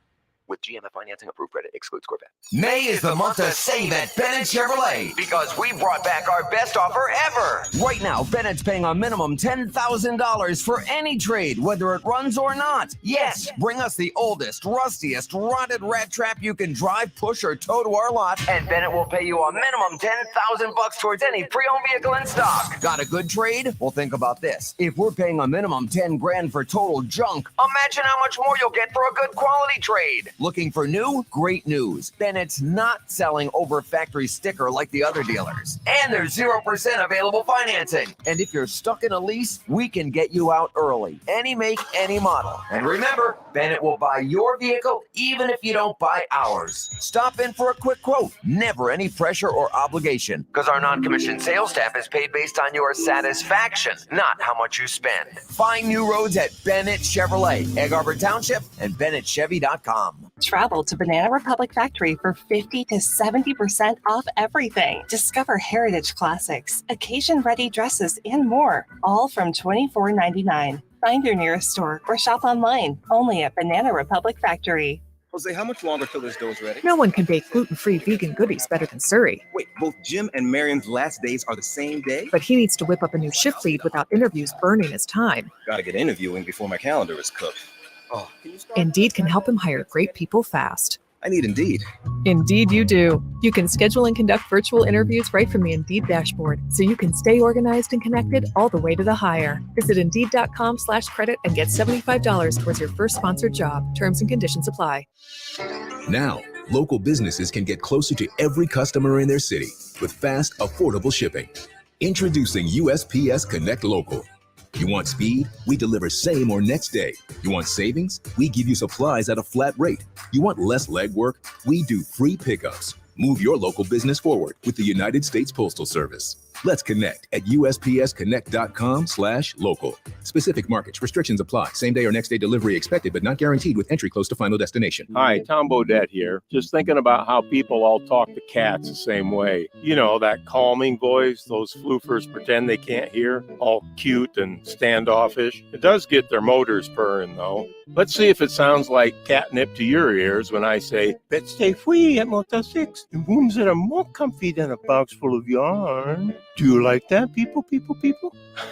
With GMF financing, approved credit, excludes Corvette. May is the month to save at Bennett Chevrolet because we brought back our best offer ever. Right now, Bennett's paying a minimum $10,000 for any trade, whether it runs or not. Yes, bring us the oldest, rustiest, rotted rat trap you can drive, push, or tow to our lot, and Bennett will pay you a minimum $10,000 towards any pre-owned vehicle in stock. Got a good trade? Well, think about this. If we're paying a minimum $10,000 for total junk, imagine how much more you'll get for a good quality trade. Looking for new? Great news. Bennett's not selling over factory sticker like the other dealers. And there's 0% available financing. And if you're stuck in a lease, we can get you out early. Any make, any model. And remember, Bennett will buy your vehicle even if you don't buy ours. Stop in for a quick quote. Never any pressure or obligation, because our non-commissioned sales staff is paid based on your satisfaction, not how much you spend. Find new roads at Bennett Chevrolet, Egg Harbor Township, and BennettChevy.com. Travel to Banana Republic Factory for 50 to 70% off everything. Discover heritage classics, occasion-ready dresses, and more, all from $24.99. Find your nearest store or shop online, only at Banana Republic Factory. Jose, how much longer till this dough's ready? No one can bake gluten-free vegan goodies better than Surrey. Wait, both Jim and Marion's last days are the same day? But he needs to whip up a new shift lead without interviews burning his time. Gotta get interviewing before my calendar is cooked. Oh, Indeed can help him hire great people fast. I need Indeed. Indeed you do. You can schedule and conduct virtual interviews right from the Indeed dashboard, so you can stay organized and connected all the way to the hire. Visit Indeed.com/credit and get $75 towards your first sponsored job. Terms and conditions apply. Now, local businesses can get closer to every customer in their city with fast, affordable shipping. Introducing USPS Connect Local. You want speed? We deliver same or next day. You want savings? We give you supplies at a flat rate. You want less legwork? We do free pickups. Move your local business forward with the United States Postal Service. Let's connect at USPSconnect.com/local. Specific markets, restrictions apply. Same day or next day delivery expected, but not guaranteed with entry close to final destination. Hi, Tom Bodette here. Just thinking about how people all talk to cats the same way. You know, that calming voice, those floofers pretend they can't hear, all cute and standoffish. It does get their motors purring, though. Let's see if it sounds like catnip to your ears when I say, "Pets stay free at Motel 6. The rooms that are more comfy than a box full of yarn." Do you like that, people?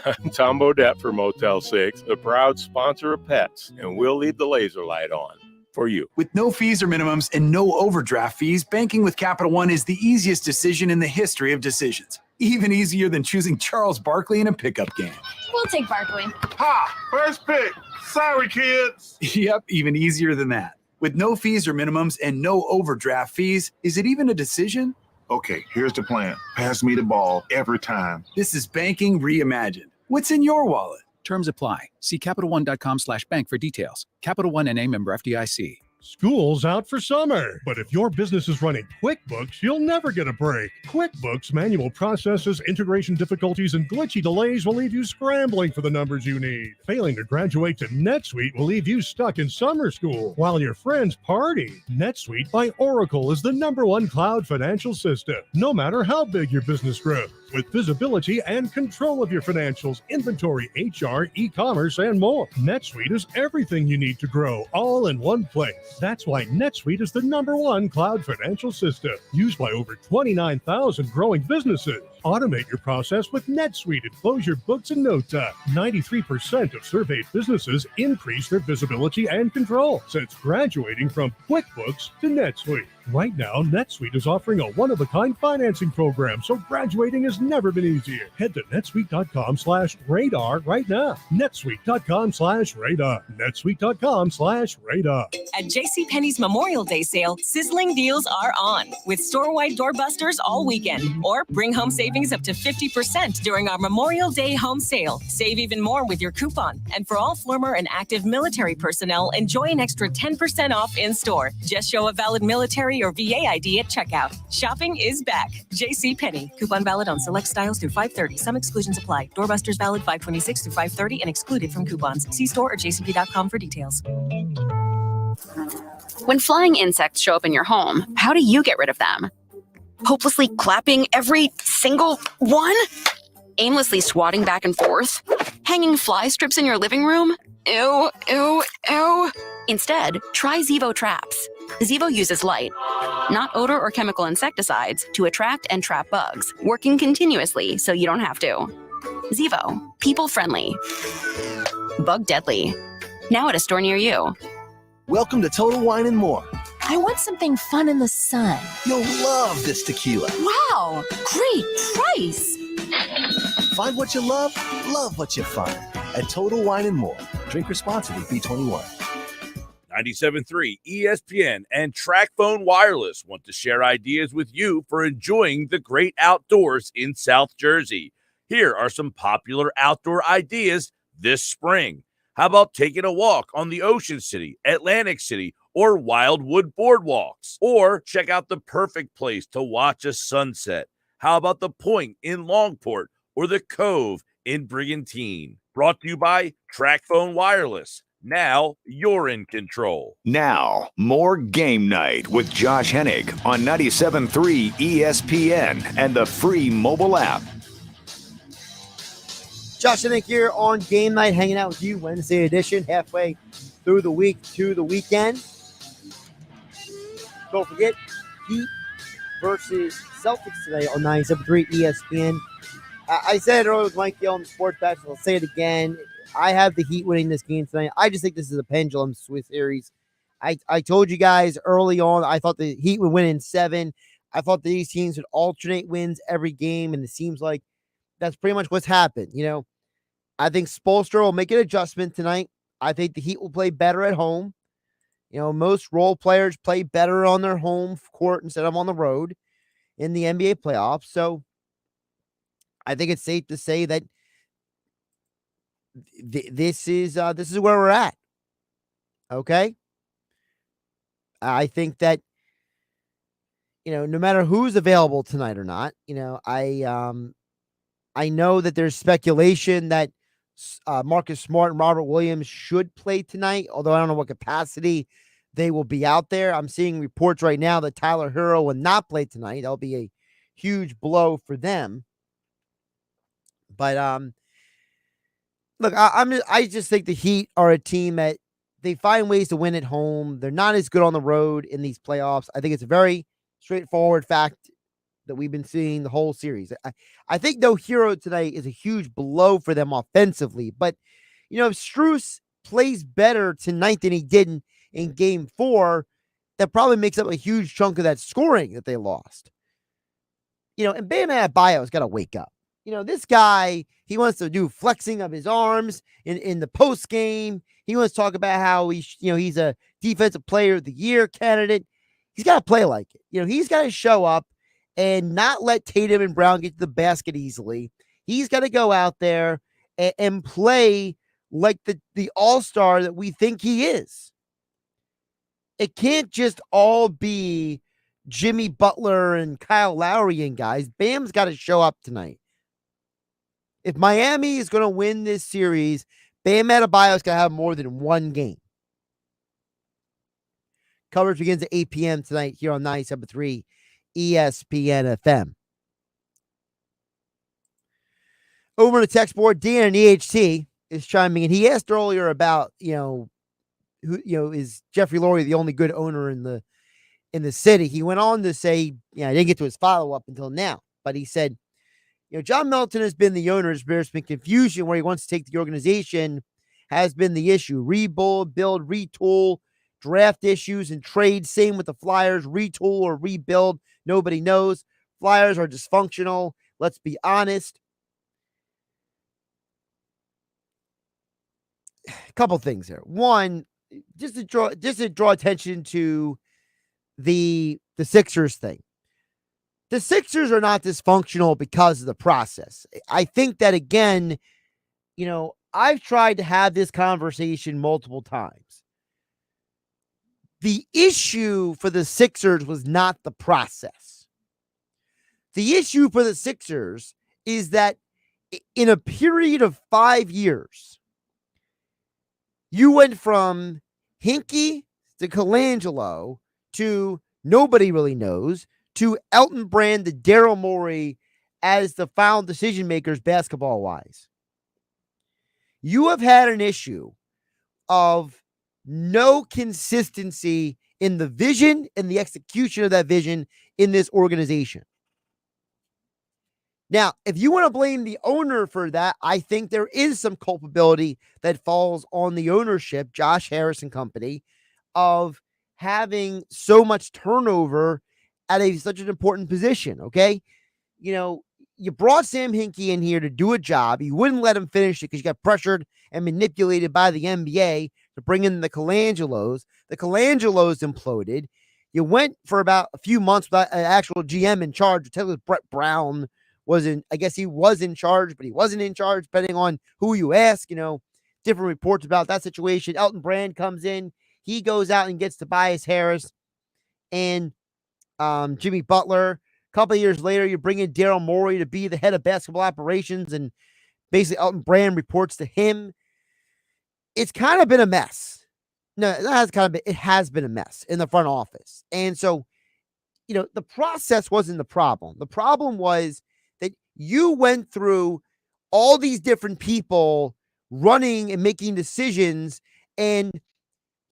I'm Tom Bodette for Motel 6, the proud sponsor of Pets, and we'll leave the laser light on for you. With no fees or minimums and no overdraft fees, banking with Capital One is the easiest decision in the history of decisions. Even easier than choosing Charles Barkley in a pickup game. We'll take Barkley. Ha! First pick. Sorry, kids. Yep, even easier than that. With no fees or minimums and no overdraft fees, is it even a decision? Okay, here's the plan. Pass me the ball every time. This is banking reimagined. What's in your wallet? Terms apply. See CapitalOne.com/bank for details. Capital One NA, member FDIC. School's out for summer, but if your business is running QuickBooks, you'll never get a break. QuickBooks manual processes, integration difficulties, and glitchy delays will leave you scrambling for the numbers you need. Failing to graduate to NetSuite will leave you stuck in summer school while your friends party. NetSuite by Oracle is the #1 cloud financial system, no matter how big your business grows. With visibility and control of your financials, inventory, HR, e-commerce, and more. NetSuite is everything you need to grow, all in one place. That's why NetSuite is the #1 cloud financial system, used by over 29,000 growing businesses. Automate your process with NetSuite and close your books in no time. 93% of surveyed businesses increase their visibility and control since graduating from QuickBooks to NetSuite. Right now, NetSuite is offering a one-of-a-kind financing program, so graduating has never been easier. Head to netsuite.com/radar right now. netsuite.com/radar. netsuite.com/radar. At JCPenney's Memorial Day sale, sizzling deals are on with store-wide doorbusters all weekend. Or bring home savings savings up to 50% during our Memorial Day home sale. Save even more with your coupon. And for all former and active military personnel, enjoy an extra 10% off in-store. Just show a valid military or VA ID at checkout. Shopping is back. JCPenney. Coupon valid on select styles through 5/30. Some exclusions apply. Doorbusters valid 5/26 through 5/30 and excluded from coupons. See store or jcp.com for details. When flying insects show up in your home, how do you get rid of them? Hopelessly clapping every single one? Aimlessly swatting back and forth? Hanging fly strips in your living room? Ew, ew, ew. Instead, try Zevo Traps. Zevo uses light, not odor or chemical insecticides, to attract and trap bugs, working continuously so you don't have to. Zevo, people friendly, bug deadly. Now at a store near you. Welcome to Total Wine and More. I want something fun in the sun. You'll love this tequila. Wow, great price. Find what you love what you find at Total Wine and More. Drink responsibly, B21. 97.3 ESPN and TracFone Wireless want to share ideas with you for enjoying the great outdoors in South Jersey. Here are some popular outdoor ideas this spring. How about taking a walk on the Ocean City, Atlantic City, or Wildwood boardwalks? Or check out the perfect place to watch a sunset. How about the Point in Longport or the Cove in Brigantine? Brought to you by TracFone Wireless. Now you're in control. Now, more Game Night with Josh Hennig on 97.3 ESPN and the free mobile app. Josh Hennig here on Game Night, hanging out with you, Wednesday edition, halfway through the week to the weekend. Don't forget, Heat versus Celtics today on 97.3 ESPN. I said it earlier with Mike Gill on the Sports Batch, I'll say it again. I have the Heat winning this game tonight. I just think this is a pendulum series. I told you guys early on, I thought the Heat would win in 7. I thought these teams would alternate wins every game, and it seems like that's pretty much what's happened. You know, I think Spoelstra will make an adjustment tonight. I think the Heat will play better at home. You know, most role players play better on their home court instead of on the road in the NBA playoffs. So I think it's safe to say that this is where we're at. Okay. I think that, you know, no matter who's available tonight or not, you know, I know that there's speculation that Marcus Smart and Robert Williams should play tonight, although I don't know what capacity they will be out there. I'm seeing reports right now that Tyler Hero will not play tonight. That'll be a huge blow for them. But look, I just think the Heat are a team that they find ways to win at home. They're not as good on the road in these playoffs. I think it's a very straightforward fact that we've been seeing the whole series. I think, though, Hero tonight is a huge blow for them offensively. But, you know, if Strus plays better tonight than he did in Game 4, that probably makes up a huge chunk of that scoring that they lost. You know, and Bam Adebayo's got to wake up. You know, this guy, he wants to do flexing of his arms in the post game. He wants to talk about how he's a defensive player of the year candidate. He's got to play like it. You know, he's got to show up and not let Tatum and Brown get to the basket easily. He's got to go out there and play like the all-star that we think he is. It can't just all be Jimmy Butler and Kyle Lowry and guys. Bam's got to show up tonight. If Miami is going to win this series, Bam Adebayo's got to have more than one game. Coverage begins at 8 p.m. tonight here on 97.3 ESPN FM. Over the text board, Dan and EHT is chiming in. He asked earlier about, is Jeffrey Lurie the only good owner in the city? He went on to say, I didn't get to his follow-up until now, but he said, John Melton has been the owner. There's been confusion where he wants to take the organization has been the issue. Rebuild, build, retool, draft issues and trade. Same with the Flyers. Retool or rebuild. Nobody knows. Flyers are dysfunctional. Let's be honest. A couple things there. One, just to draw attention to the Sixers thing. The Sixers are not dysfunctional because of the process. I think that, again, I've tried to have this conversation multiple times. The issue for the Sixers was not the process. The issue for the Sixers is that in a period of 5 years, you went from Hinkie to Colangelo to nobody really knows to Elton Brand to Daryl Morey as the final decision makers basketball-wise. You have had an issue of no consistency in the vision and the execution of that vision in this organization. Now, if you want to blame the owner for that, I think there is some culpability that falls on the ownership, Josh Harris and company, of having so much turnover at such an important position, okay? You brought Sam Hinkie in here to do a job. You wouldn't let him finish it because you got pressured and manipulated by the NBA to bring in the Colangelos. The Colangelos imploded. You went for about a few months without an actual GM in charge. Technically, Brett Brown I guess he was in charge, but he wasn't in charge, depending on who you ask. Different reports about that situation. Elton Brand comes in. He goes out and gets Tobias Harris and Jimmy Butler. A couple of years later, you bring in Daryl Morey to be the head of basketball operations, and basically Elton Brand reports to him. It's kind of been a mess. No, it has been a mess in the front office. And so, the process wasn't the problem. The problem was that you went through all these different people running and making decisions, and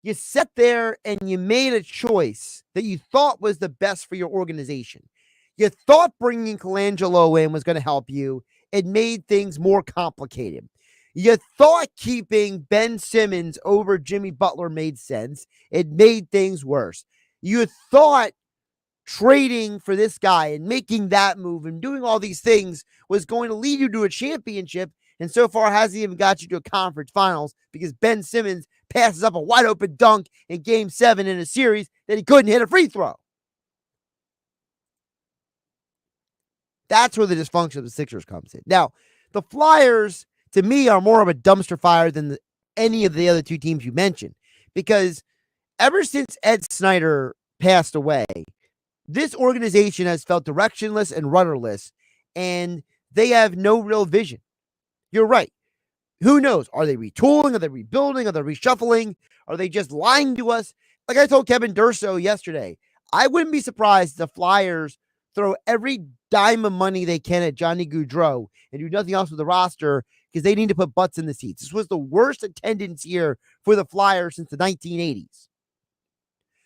you sat there and you made a choice that you thought was the best for your organization. You thought bringing Colangelo in was going to help you. It made things more complicated. You thought keeping Ben Simmons over Jimmy Butler made sense. It made things worse. You thought trading for this guy and making that move and doing all these things was going to lead you to a championship, and so far hasn't even got you to a conference finals because Ben Simmons passes up a wide open dunk in Game 7 in a series that he couldn't hit a free throw. That's where the dysfunction of the Sixers comes in. Now, the Flyers, to me, are more of a dumpster fire than any of the other two teams you mentioned, because ever since Ed Snyder passed away, this organization has felt directionless and rudderless, and they have no real vision. You're right. Who knows? Are they retooling? Are they rebuilding? Are they reshuffling? Are they just lying to us? Like I told Kevin Durso yesterday, I wouldn't be surprised if the Flyers throw every dime of money they can at Johnny Gaudreau and do nothing else with the roster because they need to put butts in the seats. This was the worst attendance year for the Flyers since the 1980s.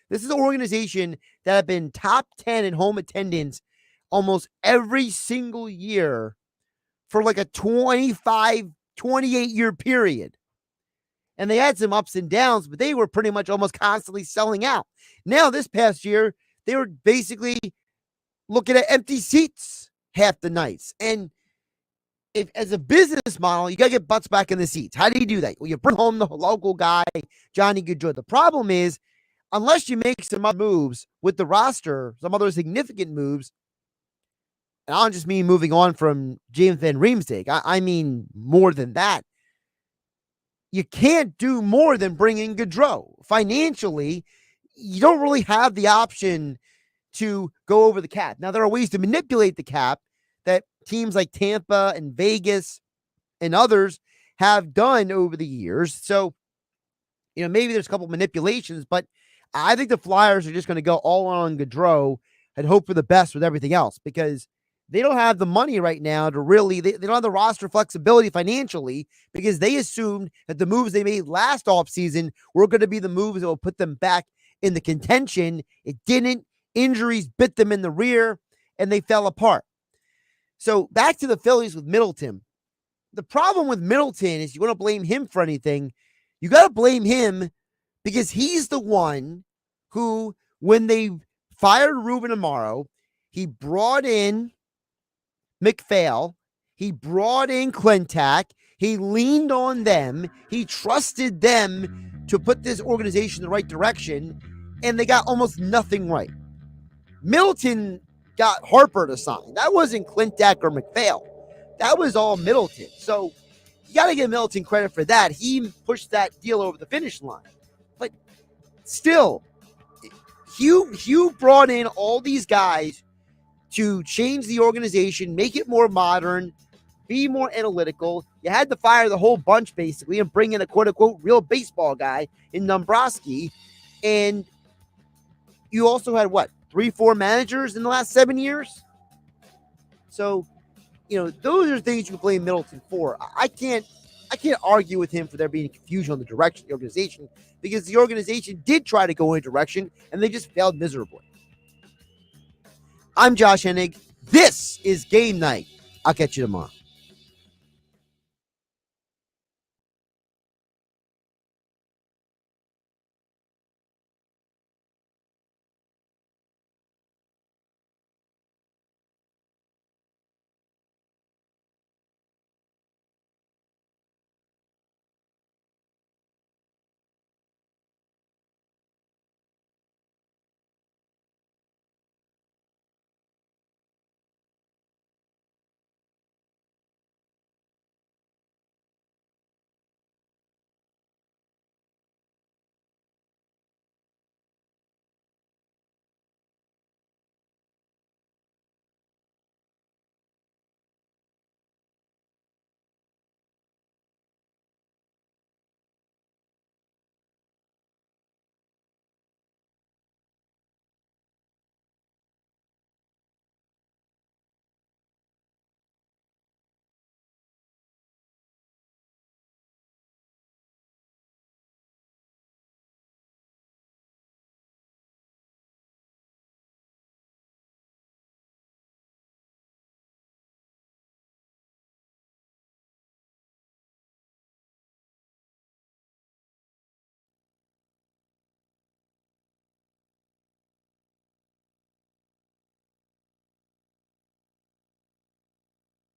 This is an organization that have been top 10 in home attendance almost every single year for like a 25, 28-year period. And they had some ups and downs, but they were pretty much almost constantly selling out. Now, this past year, they were basically looking at empty seats half the nights. And if, as a business model, you got to get butts back in the seats. How do you do that? Well, you bring home the local guy, Johnny Gaudreau. The problem is, unless you make some other moves with the roster, some other significant moves, and I don't just mean moving on from James Van Riemsdyk. I mean more than that. You can't do more than bring in Gaudreau. Financially, you don't really have the option to go over the cap. Now, there are ways to manipulate the cap that teams like Tampa and Vegas and others have done over the years. So, maybe there's a couple manipulations, but I think the Flyers are just going to go all on Gaudreau and hope for the best with everything else, because they don't have the money right now to really, they don't have the roster flexibility financially, because they assumed that the moves they made last offseason were going to be the moves that will put them back in the contention. It didn't. Injuries bit them in the rear, and they fell apart. So back to the Phillies with Middleton. The problem with Middleton is, you want to blame him for anything, you got to blame him because he's the one who, when they fired Ruben Amaro, he brought in McPhail, he brought in Quintac, he leaned on them, he trusted them to put this organization in the right direction, and they got almost nothing right. Middleton got Harper to sign. That wasn't Clintack or McPhail. That was all Middleton. So you got to give Middleton credit for that. He pushed that deal over the finish line. But still, Hugh brought in all these guys to change the organization, make it more modern, be more analytical. You had to fire the whole bunch, basically, and bring in a quote-unquote real baseball guy in Dombrowski. And you also had, 3-4 managers in the last 7 years? So, those are things you can blame Middleton for. I can't argue with him for there being confusion on the direction of the organization, because the organization did try to go in a direction, and they just failed miserably. I'm Josh Hennig. This is Game Night. I'll catch you tomorrow.